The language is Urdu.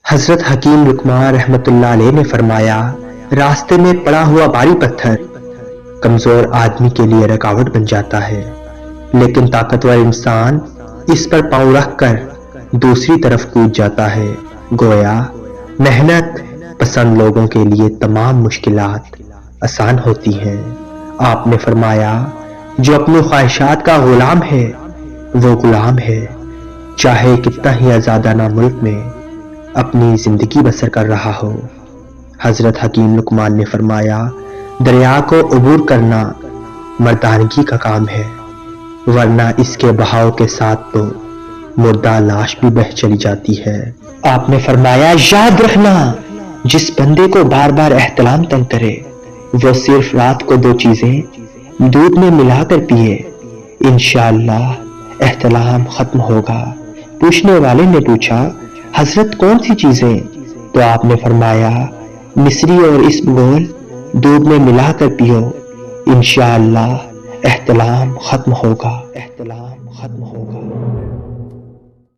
حضرت حکیم لقمان رحمت اللہ علیہ نے فرمایا، راستے میں پڑا ہوا بھاری پتھر کمزور آدمی کے لیے رکاوٹ بن جاتا ہے، لیکن طاقتور انسان اس پر پاؤں رکھ کر دوسری طرف کود جاتا ہے۔ گویا محنت پسند لوگوں کے لیے تمام مشکلات آسان ہوتی ہیں۔ آپ نے فرمایا، جو اپنی خواہشات کا غلام ہے وہ غلام ہے، چاہے کتنا ہی آزادانہ ملک میں اپنی زندگی بسر کر رہا ہو۔ حضرت حکیم لقمان نے فرمایا، دریا کو عبور کرنا مردانگی کا کام ہے، ورنہ اس کے بہاؤ کے ساتھ تو مردہ لاش بھی بہہ چلی جاتی ہے۔ آپ نے فرمایا، یاد رکھنا، جس بندے کو بار بار احتلام تنگ کرے وہ صرف رات کو 2 چیزیں دودھ میں ملا کر پیے، انشاءاللہ احتلام ختم ہوگا۔ پوچھنے والے نے پوچھا، حضرت کون سی چیزیں؟ تو آپ نے فرمایا، مصری اور اسم گول دودھ میں ملا کر پیو، انشاءاللہ احتلام ختم ہوگا۔